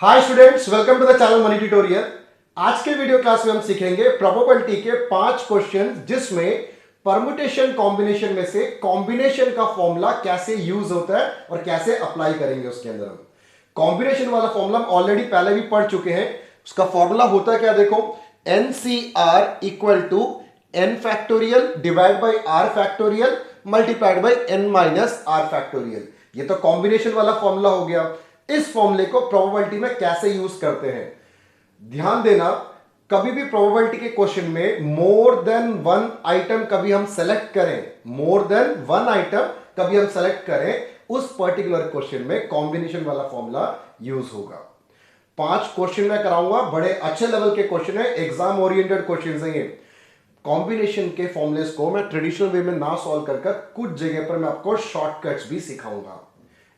Hi students, welcome to the channel money tutorial. आज के video class में हम सीखेंगे प्रोबेबिलिटी के 5 क्वेश्चन जिसमें परमुटेशन कॉम्बिनेशन में से कॉम्बिनेशन का फॉर्मूला कैसे यूज होता है और कैसे अप्लाई करेंगे। उसके अंदर हम कॉम्बिनेशन वाला फॉर्मूला हम ऑलरेडी पहले भी पढ़ चुके हैं। उसका फॉर्मूला होता है क्या, देखो, NCR equal to n factorial divide by r factorial multiplied by n minus r factorial. ये तो कॉम्बिनेशन वाला फॉर्मूला हो गया। इस फॉर्मूले को प्रोबेबिलिटी में कैसे यूज करते हैं, ध्यान देना। कभी भी प्रोबेबिलिटी के क्वेश्चन में मोर देन वन आइटम कभी हम सेलेक्ट करें, मोर देन वन आइटम कभी हम सेलेक्ट करें, उस पर्टिकुलर क्वेश्चन में कॉम्बिनेशन वाला फॉर्मूला यूज होगा। 5 क्वेश्चन मैं कराऊंगा, बड़े अच्छे लेवल के क्वेश्चन है, एग्जाम ओरिएंटेड क्वेश्चन है ये। कॉम्बिनेशन के फॉर्मुलेस को मैं ट्रेडिशनल वे में ना सॉल्व कर कुछ जगह पर मैं आपको शॉर्टकट्स भी सिखाऊंगा।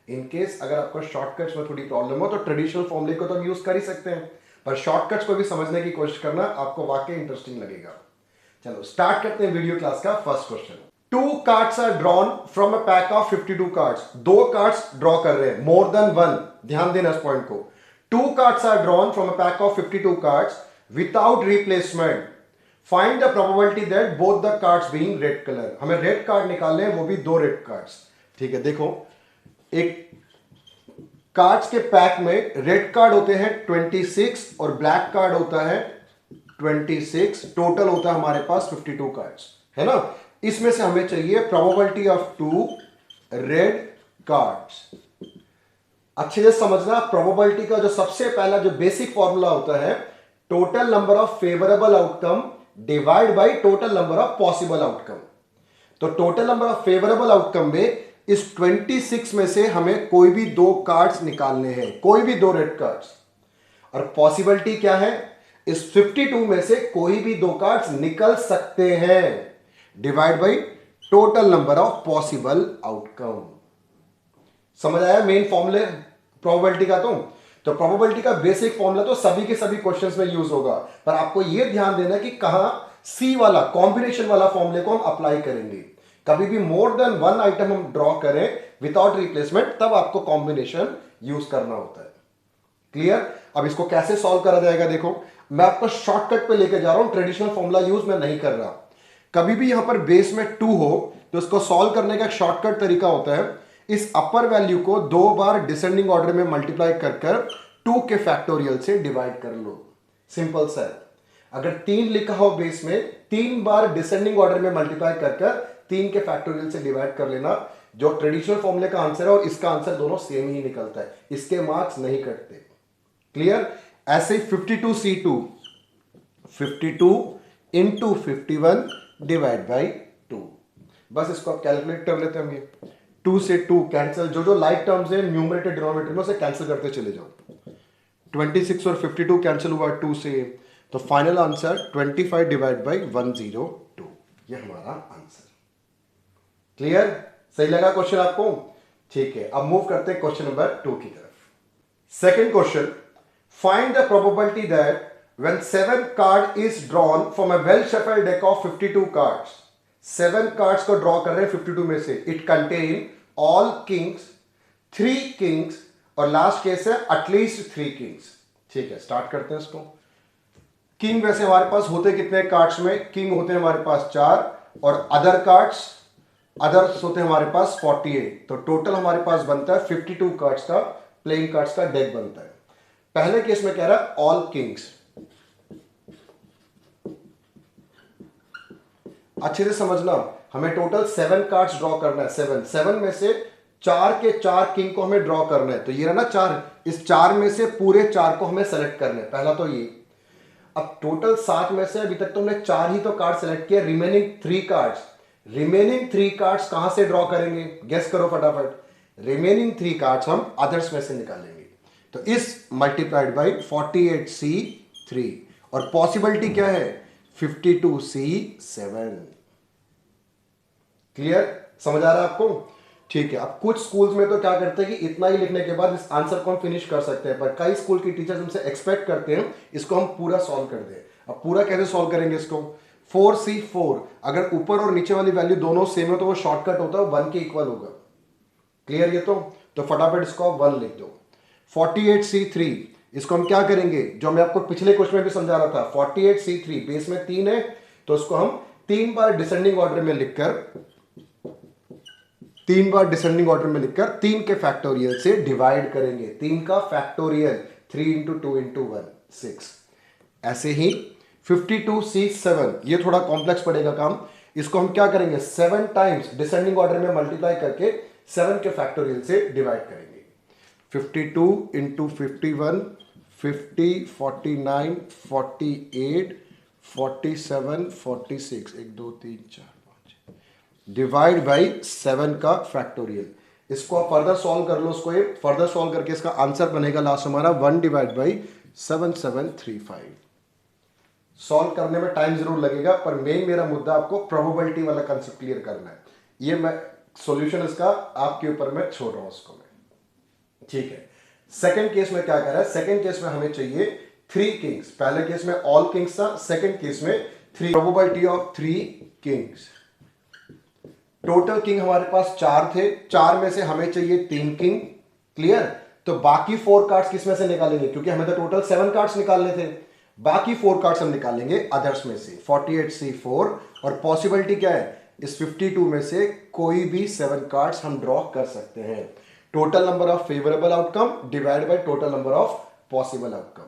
इन केस अगर आपको शॉर्टकट्स में थोड़ी प्रॉब्लम हो तो ट्रेडिशनल फॉर्मूले को तो हम यूज कर ही सकते हैं, पर शॉर्टकट्स को भी समझने की कोशिश करना आपको वाकई इंटरेस्टिंग लगेगा। चलो स्टार्ट करते हैं वीडियो क्लास का first question. 2 cards are drawn from a pack of 52 cards. 2 cards draw कर रहे हैं, मोर देन वन, ध्यान देना इस पॉइंट को। 2 cards are drawn from a pack of 52 cards without replacement. Find the probability that both the cards being red colour. हमें red card निकालने हैं, वो भी 2 रेड कार्ड्स। ठीक है, देखो, एक कार्ड्स के पैक में रेड कार्ड होते हैं 26 और ब्लैक कार्ड होता है 26। टोटल होता है हमारे पास 52 कार्ड्स, है ना। इसमें से हमें चाहिए प्रोबेबिलिटी ऑफ 2 रेड कार्ड्स। अच्छे से समझना, प्रोबेबिलिटी का जो सबसे पहला जो बेसिक फॉर्मूला होता है, total number of favourable outcome divide by total number of possible outcome. तो total number of favourable outcome में इस 26 में से हमें कोई भी 2 कार्ड्स निकालने हैं, कोई भी 2 रेड कार्ड्स। और पॉसिबिलिटी क्या है, इस 52 में से कोई भी 2 कार्ड्स निकल सकते हैं, divide by total number of possible outcome. समझ आया मेन फॉर्मूले प्रोबेबिलिटी का। तो प्रोबेबिलिटी का बेसिक फॉर्मूला तो सभी के सभी क्वेश्चंस में यूज होगा, पर आपको यह ध्यान देना कि कहां सी वाला कॉम्बिनेशन वाला फॉर्मूले को हम अप्लाई करेंगे। कभी भी मोर देन वन आइटम हम ड्रॉ करें विदाउट रिप्लेसमेंट, तब आपको कॉम्बिनेशन यूज करना होता है। क्लियर। अब इसको कैसे सॉल्व करा जाएगा, देखो, मैं आपको शॉर्टकट पे लेके जा रहा हूं, ट्रेडिशनल फॉर्मूला यूज मैं नहीं कर रहा। कभी भी यहां पर बेस में 2 हो तो इसको सॉल्व करने का एक शॉर्टकट तरीका होता है, इस अपर वैल्यू को 2 बार डिसेंडिंग ऑर्डर में मल्टीप्लाई कर 2 के फैक्टोरियल से डिवाइड कर लो। सिंपल सा है। अगर 3 लिखा हो बेस में, 3 बार डिसेंडिंग ऑर्डर में मल्टीप्लाई कर 3 के फैक्टोरियल से डिवाइड कर लेना। जो ट्रेडिशनल फॉर्मूले का आंसर है और इसका आंसर दोनों सेम ही निकलता है, इसके मार्क्स नहीं कटते। क्लियर। ऐसे 52C2 52 इंटू 51 डिवाइड बाई 2। बस इसको आप कैलकुलेट कर लेते हैं हम। ये 2 से 2 कैंसिल, जो लाइक टर्म्स है न्यूमरेटर डिनोमिनेटर में, उसे कैंसिल करते चले जाओ। 26 और 52 कैंसिल हुआ 2 से, तो फाइनल आंसर 25 डिवाइड बाई 102। ये हमारा आंसर। क्लियर। सही लगा क्वेश्चन आपको? ठीक है, अब मूव करते हैं क्वेश्चन नंबर 2 की तरफ। Second question, find the probability that when 7 card is drawn from a well shuffled deck of 52 cards. 7 cards को ड्रॉ कर रहे हैं 52 में से। It contain all Kings, 3 Kings और लास्ट केस है एटलीस्ट 3 किंग्स। ठीक है, स्टार्ट करते हैं इसको। किंग वैसे हमारे पास होते कितने कार्ड्स में, किंग होते हैं हमारे पास 4 और अदर कार्ड्स, अदर्स होते हैं हमारे पास 48। तो टोटल हमारे पास बनता है 52 कार्ड्स का, प्लेइंग कार्ड्स का डेक बनता है। पहले केस में कह रहा है ऑल किंग्स। अच्छे से समझना, हमें टोटल 7 कार्ड्स ड्रॉ करना है। 7 में से 4 के 4 किंग को हमें ड्रॉ करना है। तो ये रहा ना 4, इस 4 में से पूरे 4 को हमें सेलेक्ट करना है, पहला तो ये। अब टोटल 7 में से अभी तक तो हमने 4 ही तो कार्ड सेलेक्ट किया, रिमेनिंग 3 कार्ड्स। रिमेनिंग 3 कार्ड्स कहां से ड्रॉ करेंगे, गेस करो फटाफट। रिमेनिंग 3 कार्ड्स हम अदर्स में से निकालेंगे। तो इस मल्टीप्लाइड बाई 48C3 और पॉसिबिलिटी क्या है 52C7। क्लियर, समझ आ रहा है आपको? ठीक है। अब कुछ स्कूल्स में तो क्या करते हैं कि इतना ही लिखने के बाद इस आंसर को हम फिनिश कर सकते हैं, पर कई स्कूल की टीचर्स हमसे एक्सपेक्ट करते हैं इसको हम पूरा सॉल्व कर दें। अब पूरा कैसे सॉल्व करेंगे इसको, 4C4, अगर ऊपर और नीचे वाली वैल्यू दोनों सेम हो तो वो शॉर्टकट होता है, 1 के इक्वल होगा। क्लियर। ये तो फटाफट इसको आप 1 लिख दो। 48C3 इसको हम क्या करेंगे, जो मैं आपको पिछले क्वेश्चन में भी समझा रहा था, 48C3 बेस में 3 है, तो इसको हम 3 बार डिसेंडिंग ऑर्डर में लिखकर 3 के फैक्टोरियल से डिवाइड करेंगे। 3 का फैक्टोरियल 3 इंटू 2 इंटू 1 6। ऐसे ही 52C7, ये थोड़ा कॉम्प्लेक्स पड़ेगा काम, इसको हम क्या करेंगे 7 टाइम्स डिसेंडिंग ऑर्डर में मल्टीप्लाई करके 7 के फैक्टोरियल से डिवाइड करेंगे। 52 इंटू 51, 50, 49, 48, 47, 46, 1 2 3 4 5 डिवाइड बाई 7 का फैक्टोरियल। इसको आप फर्दर सॉल्व कर लो, उसको ये फर्दर सॉल्व करके इसका आंसर बनेगा लास्ट हमारा 1 डिवाइड बाई 7735। सॉल्व करने में टाइम जरूर लगेगा, पर मेन मेरा मुद्दा आपको प्रोबेबिलिटी वाला कंसेप्ट क्लियर करना है। ये मैं सॉल्यूशन इसका आपके ऊपर मैं छोड़ रहा हूं उसको मैं, ठीक है। सेकंड केस में क्या कर रहा है, सेकंड केस में हमें चाहिए 3 किंग्स। पहले केस में ऑल किंग्स था, सेकंड केस में 3, probability of 3 Kings. Total king हमारे पास 4 थे, 4 में से हमें चाहिए 3 किंग, क्लियर। तो बाकी 4 कार्ड्स किस में से निकालेंगे, क्योंकि हमें तो टोटल 7 कार्ड्स निकालने थे, बाकी 4 कार्ड्स हम निकालेंगे अदर्स में से 48C4। और पॉसिबिलिटी क्या है, इस 52 में से कोई भी 7 कार्ड्स हम ड्रॉ कर सकते हैं। Total number of favourable outcome divide by total number of possible outcome.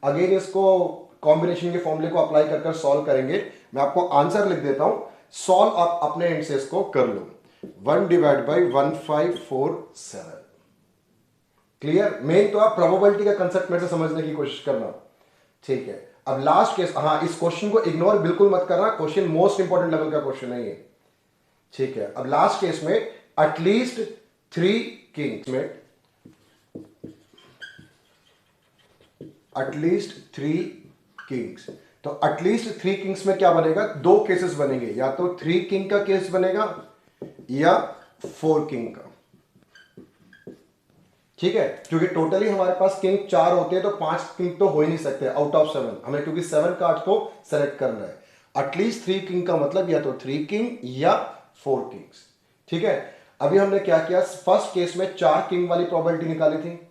Again इसको कॉम्बिनेशन के फॉर्मूले को अप्लाई कर सॉल्व करेंगे। मैं आपको आंसर लिख देता हूं, सॉल्व आप अपने एंड से इसको कर लो। 1 डिवाइड बाई 1547। क्लियर। मेन तो आप प्रोबेबिलिटी का कंसेप्ट में से समझने की कोशिश करना, ठीक है। अब लास्ट केस, हाँ इस क्वेश्चन को इग्नोर बिल्कुल मत करना, क्वेश्चन मोस्ट इंपॉर्टेंट लेवल का क्वेश्चन है ये, ठीक है। अब लास्ट केस में एटलीस्ट 3 किंग्स में, एटलीस्ट 3 किंग्स, तो एटलीस्ट 3 किंग्स में क्या बनेगा, 2 केसेस बनेंगे, या तो 3 किंग का केस बनेगा या 4 किंग का, ठीक है। क्योंकि टोटली हमारे पास किंग 4 होते हैं, तो 5 किंग तो हो ही नहीं सकते आउट ऑफ 7 हमें, क्योंकि 7 कार्ड को सेलेक्ट करना है। एटलीस्ट 3 किंग का मतलब या तो 3 किंग या 4 किंग्स, ठीक है। अभी हमने क्या किया, फर्स्ट केस में 4 किंग वाली प्रोबेबिलिटी निकाली थी,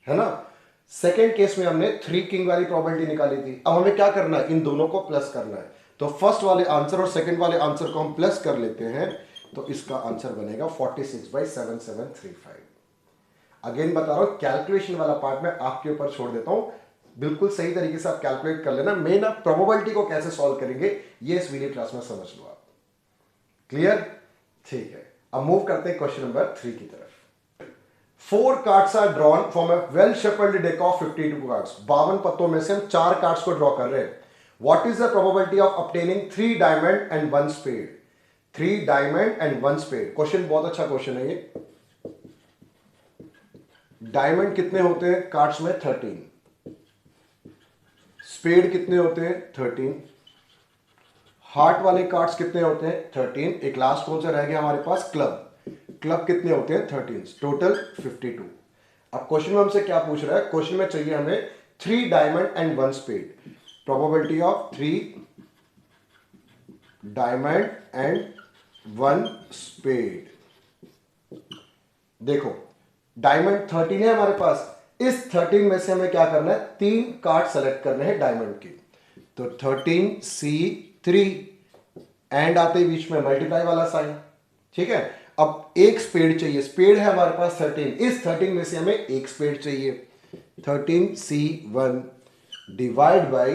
है ना। सेकेंड केस में हमने 3 किंग वाली प्रोबेबिलिटी निकाली थी। अब हमें क्या करना है, इन दोनों को प्लस करना है। तो फर्स्ट वाले आंसर और सेकेंड वाले आंसर को हम प्लस कर लेते हैं, तो इसका आंसर बनेगा 46/7735। अगेन बता रहा हूं, कैलकुलेशन वाला पार्ट में आपके ऊपर छोड़ देता हूं, बिल्कुल सही तरीके से आप कैलकुलेट कर लेना। मेन आप प्रोबेबिलिटी को कैसे सॉल्व करेंगे ये इस वीडियो क्लास में समझ लो आप, क्लियर, ठीक है। अब मूव करते हैं क्वेश्चन नंबर 3 की तरफ। 4 cards are drawn from a well shuffled deck of 52 cards. 52 पत्तों में से हम 4 कार्ड्स को ड्रॉ कर रहे हैं। What is the probability of obtaining 3 diamond and 1 spade. 3 diamond and 1 spade. Question बहुत अच्छा क्वेश्चन है ये। डायमंड कितने होते हैं कार्ड्स में, 13। स्पेड कितने होते हैं, 13। हार्ट वाले कार्ड्स कितने होते हैं, 13। एक लास्ट कौन सा रह गया हमारे पास, क्लब। क्लब कितने होते हैं, 13। टोटल 52। अब क्वेश्चन में हमसे क्या पूछ रहा है, क्वेश्चन में चाहिए हमें 3 diamond and 1 spade. Probability of 3 diamond and 1 spade. देखो डायमंड 13 है हमारे पास, इस 13 में से हमें क्या करना है, 3 कार्ड सेलेक्ट करने हैं डायमंड के। तो 13C3 एंड आते ही बीच में मल्टीप्लाई वाला साइन, ठीक है। अब एक स्पेड चाहिए, स्पेड है हमारे पास 13, इस 13 में से हमें एक स्पेड चाहिए, 13C1 डिवाइड बाई,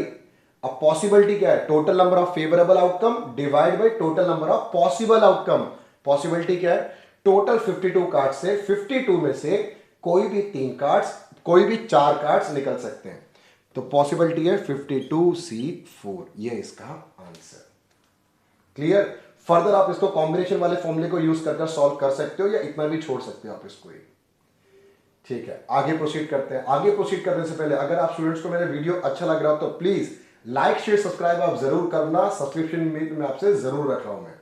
अब पॉसिबिलिटी क्या है, total number of favourable outcome divide by total number of possible outcome. Possibility क्या है, टोटल 52 कार्ड से 52 में से कोई भी 3 कार्ड्स, कोई भी 4 कार्ड्स निकल सकते हैं। तो पॉसिबिलिटी है 52C4, ये इसका आंसर, क्लियर। फर्दर आप इसको कॉम्बिनेशन वाले फॉर्मूले को यूज कर सॉल्व कर सकते हो, या इतना भी छोड़ सकते हो आप इसको, ठीक है। आगे प्रोसीड करते हैं। आगे प्रोसीड करने से पहले अगर आप स्टूडेंट्स को मेरा वीडियो अच्छा लग रहा हो तो प्लीज लाइक शेयर सब्सक्राइब आप जरूर करना। सब्सक्रिप्शन में आपसे जरूर रख रहा हूं मैं।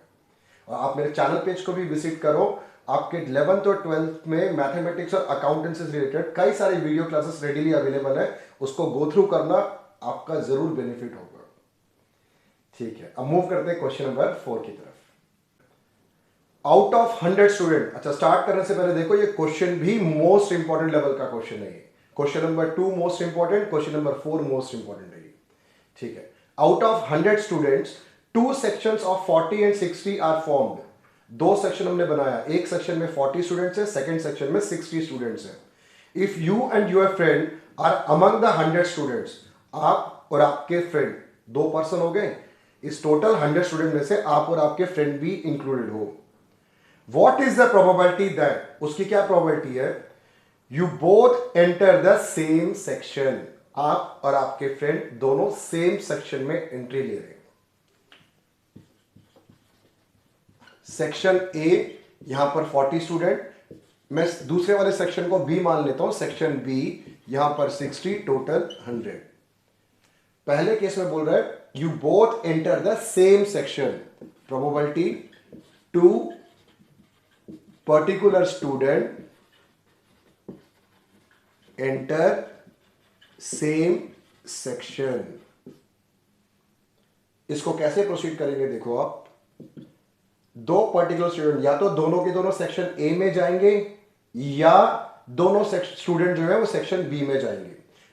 और आप मेरे चैनल पेज को भी विजिट करो। आपके 11th और 12th में मैथमेटिक्स और अकाउंटेंसी से रिलेटेड कई सारे वीडियो क्लासेस रेडीली अवेलेबल है, उसको गो थ्रू करना, आपका जरूर बेनिफिट होगा, ठीक है। अब मूव करते हैं क्वेश्चन नंबर 4 की तरफ। आउट ऑफ 100 स्टूडेंट, अच्छा स्टार्ट करने से पहले देखो ये क्वेश्चन भी मोस्ट इंपॉर्टेंट लेवल का क्वेश्चन है। ये question number 2 most important, question number 4 most important है। ठीक है, out of 100 students 2 sections of 40 and 60 are formed. 2 section हमने बनाया, एक सेक्शन में 40 स्टूडेंट्स है, सेकंड सेक्शन में 60 स्टूडेंट्स है। If you and your friend are among the 100 students, आप और आपके फ्रेंड 2 पर्सन हो गए, इस टोटल 100 स्टूडेंट में से आप और आपके फ्रेंड भी इंक्लूडेड हो। What is the probability that, उसकी क्या प्रोबेबिलिटी है, you both enter the same section, आप और आपके फ्रेंड दोनों सेम सेक्शन में एंट्री ले रहे हैं। सेक्शन ए यहां पर 40 स्टूडेंट, मैं दूसरे वाले सेक्शन को बी मान लेता हूं, सेक्शन बी यहां पर 60, टोटल 100। पहले केस में बोल रहा है you both enter the same section, probability 2 particular student enter same section. इसको कैसे प्रोसीड करेंगे, देखो आप, 2 पर्टिकुलर स्टूडेंट या तो दोनों के दोनों सेक्शन ए में जाएंगे या दोनों स्टूडेंट जो है वो सेक्शन बी में जाएंगे।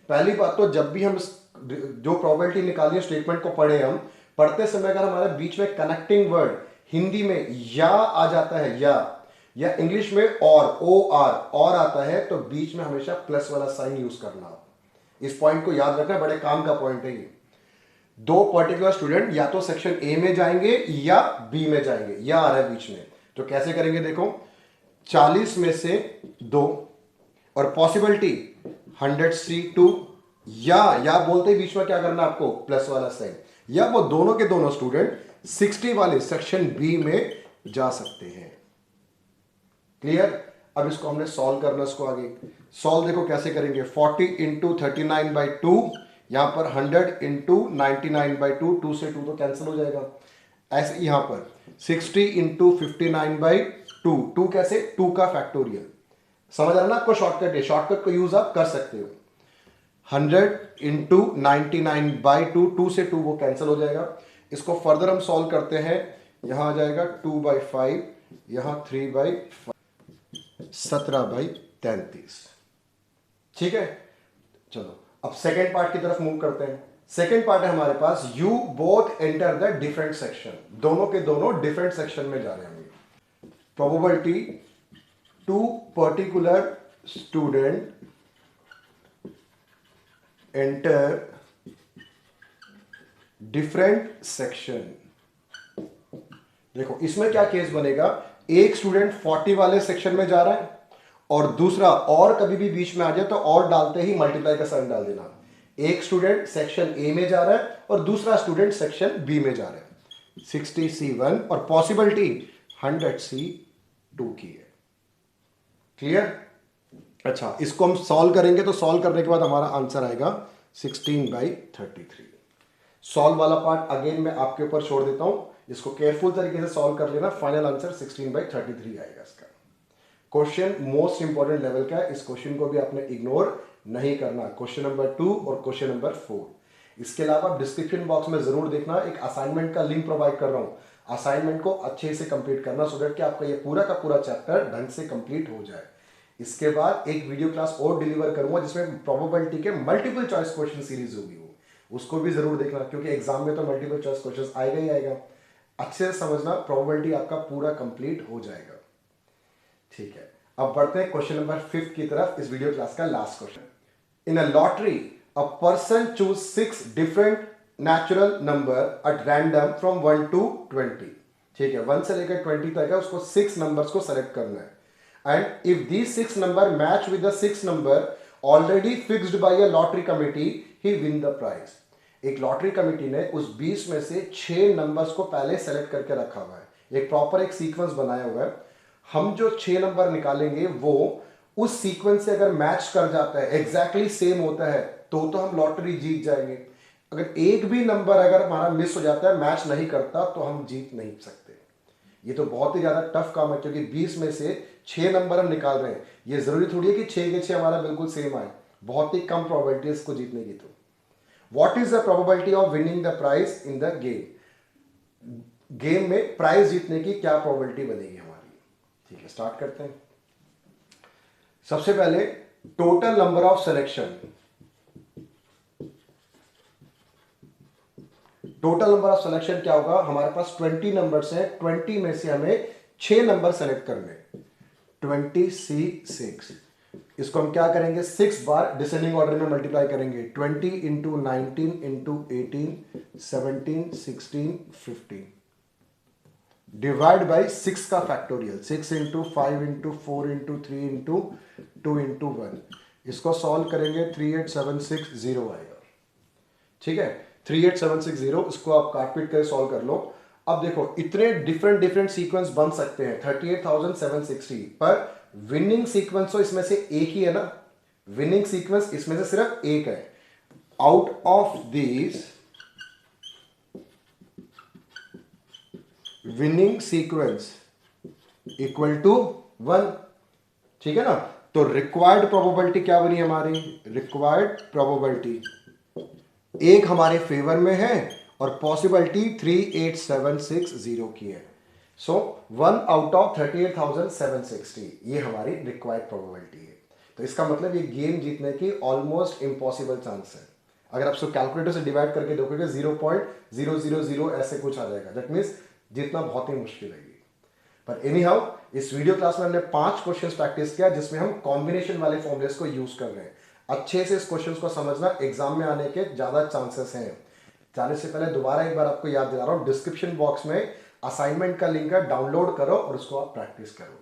पहली बात तो जब भी हम जो प्रोबेबिलिटी निकाली है स्टेटमेंट को पढ़े, हम पढ़ते समय अगर हमारे बीच में कनेक्टिंग वर्ड हिंदी में या आ जाता है या इंग्लिश में और आता है, तो बीच में हमेशा प्लस वाला साइन यूज करना। इस पॉइंट को याद रखना, बड़े काम का पॉइंट है ये। 2 पर्टिकुलर स्टूडेंट या तो सेक्शन ए में जाएंगे या बी में जाएंगे, या आ रहा है बीच में, तो कैसे करेंगे, देखो 40 में से 2 और पॉसिबिलिटी 100C2 या बोलते ही बीच में क्या करना आपको, प्लस वाला साइन, या वो दोनों के दोनों स्टूडेंट 60 वाले सेक्शन बी में जा सकते हैं। क्लियर। अब इसको हमने सॉल्व करना, इसको आगे सॉल्व देखो कैसे करेंगे, 40 इंटू 39/2, यहां पर 100 इंटू 99/2, 2 से 2 तो कैंसिल हो जाएगा। ऐसे यहां पर 60 इंटू 59/2, 2 कैसे, 2 का फैक्टोरियल, समझ आ रहा ना आपको, शॉर्टकट है, शॉर्टकट को यूज आप कर सकते हो। 100 इंटू 99/2, 2 से 2 वो कैंसिल हो जाएगा। इसको फर्दर हम सॉल्व करते हैं, यहां आ जाएगा 2/5, यहां 3/5, 17/33। ठीक है, चलो अब सेकेंड पार्ट की तरफ मूव करते हैं। सेकेंड पार्ट है हमारे पास, you both enter the different section, दोनों के दोनों डिफरेंट सेक्शन में जा रहे हैं। Probability 2 particular student enter different section. देखो इसमें क्या केस बनेगा, एक स्टूडेंट 40 वाले सेक्शन में जा रहा है और दूसरा, और कभी भी बीच में आ जाए तो और डालते ही मल्टीप्लाई का साइन डाल देना। एक स्टूडेंट सेक्शन ए में जा रहा है और दूसरा स्टूडेंट सेक्शन बी में जा रहा है। 60C1 और पॉसिबिलिटी 100C2 की है। क्लियर। अच्छा, इसको हम सॉल्व करेंगे तो सॉल्व करने के बाद हमारा आंसर आएगा 16/33। सॉल्व वाला पार्ट अगेन मैं आपके ऊपर छोड़ देता हूं, इसको केयरफुल तरीके से सॉल्व कर लेना, फाइनल आंसर 16/33 आएगा इसका। क्वेश्चन मोस्ट इंपॉर्टेंट लेवल का है, इस क्वेश्चन को भी आपने इग्नोर नहीं करना। क्वेश्चन नंबर 2 और क्वेश्चन नंबर 4। इसके अलावा डिस्क्रिप्शन बॉक्स में जरूर देखना, एक असाइनमेंट का लिंक प्रोवाइड कर रहा हूं, असाइनमेंट को अच्छे से कंप्लीट करना सो दैट कि आपका ये पूरा का पूरा चैप्टर ढंग से कंप्लीट हो जाए। इसके बाद एक वीडियो क्लास और डिलीवर करूंगा जिसमें प्रोबेबिलिटी के मल्टीपल चॉइस क्वेश्चन सीरीज होगी, उसको भी जरूर देखना, क्योंकि एग्जाम में तो मल्टीपल चॉइस क्वेश्चन आएगा ही आएगा। अच्छे से समझना, प्रोबेबिलिटी आपका पूरा कंप्लीट हो जाएगा। ठीक है, अब बढ़ते हैं क्वेश्चन नंबर 5 की तरफ, इस वीडियो क्लास का last question. In a lottery a person choose 6 different natural number at random from 1 to 20। ठीक है, 1 से लेकर 20 तक है, उसको 6 नंबर्स को सेलेक्ट करना है। And if these 6 number match with the 6 number already fixed by a lottery committee, he win the prize. एक लॉटरी कमिटी ने उस 20 में से 6 नंबर्स को पहले सेलेक्ट करके रखा हुआ है, एक प्रॉपर एक सीक्वेंस बनाया हुआ है। हम जो 6 नंबर निकालेंगे वो उस सीक्वेंस से अगर मैच कर जाता है, एग्जैक्टली सेम होता है, तो हम लॉटरी जीत जाएंगे। अगर एक भी नंबर अगर हमारा मिस हो जाता है, मैच नहीं करता, तो हम जीत नहीं सकते। ये तो बहुत ही ज्यादा टफ काम है, क्योंकि 20 में से 6 नंबर हम निकाल रहे हैं। ये जरूरी थोड़ी है कि 6 के 6 हमारा बिल्कुल सेम आए, बहुत ही कम प्रोबेबिलिटी है इसको जीतने की। तो what is the probability of winning the prize in the game, game में प्राइज जीतने की क्या प्रोबेबिलिटी बनेगी हमारी। ठीक है, स्टार्ट करते हैं। सबसे पहले total number of selection, total number of selection क्या होगा, हमारे पास 20 नंबर्स हैं, 20 में से हमें 6 नंबर सेलेक्ट करने, 26। इसको हम क्या करेंगे, 6 बार डिसेंडिंग ऑर्डर में मल्टीप्लाई करेंगे, 20 इंटू 19 इंटू 18 17 16 15 डिवाइड बाई 6 का factorial, 6 into 5 into 4 into 3 into 2 into 1। इसको सॉल्व करेंगे 38760 आएगा। ठीक है, 38760, इसको आप काट पीट कर सॉल्व कर लो। अब देखो इतने डिफरेंट डिफरेंट सीक्वेंस बन सकते हैं 38,760, पर विनिंग सीक्वेंस तो इसमें से एक ही है ना, विनिंग सीक्वेंस इसमें से सिर्फ एक है। Out of this winning sequence equal to 1। ठीक है ना, तो रिक्वायर्ड प्रोबेबिलिटी क्या बनी हमारी, रिक्वायर्ड प्रोबेबिलिटी एक हमारे फेवर में है और पॉसिबिलिटी 38760 की है। सो 1 आउट ऑफ 38,760 ये हमारी रिक्वायर्ड प्रोबेबिलिटी है। तो इसका मतलब ये गेम जीतने की ऑलमोस्ट इम्पॉसिबल चांस है। अगर आप इसको कैलकुलेटर से डिवाइड करके देखोगे 0.000 ऐसे कुछ आ जाएगा, दैट मीन्स जीतना बहुत ही मुश्किल है। पर एनी हाउ इस वीडियो क्लास में हमने 5 क्वेश्चंस प्रैक्टिस किया जिसमें हम कॉम्बिनेशन वाले फॉर्मूलेस को यूज कर रहे हैं। अच्छे से इस क्वेश्चंस को समझना, एग्जाम में आने के ज्यादा चांसेस हैं। जाने से पहले दोबारा एक बार आपको याद दिला रहा हूं, डिस्क्रिप्शन बॉक्स में असाइनमेंट का लिंक है, डाउनलोड करो और उसको आप प्रैक्टिस करो।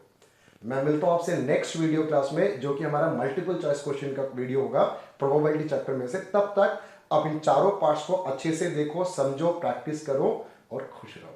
मैं मिलता हूं आपसे नेक्स्ट वीडियो क्लास में, जो कि हमारा मल्टीपल चॉइस क्वेश्चन का वीडियो होगा प्रोबेबिलिटी चैप्टर में से। तब तक आप इन चारों पार्ट्स को अच्छे से देखो, समझो, प्रैक्टिस करो और खुश रहो।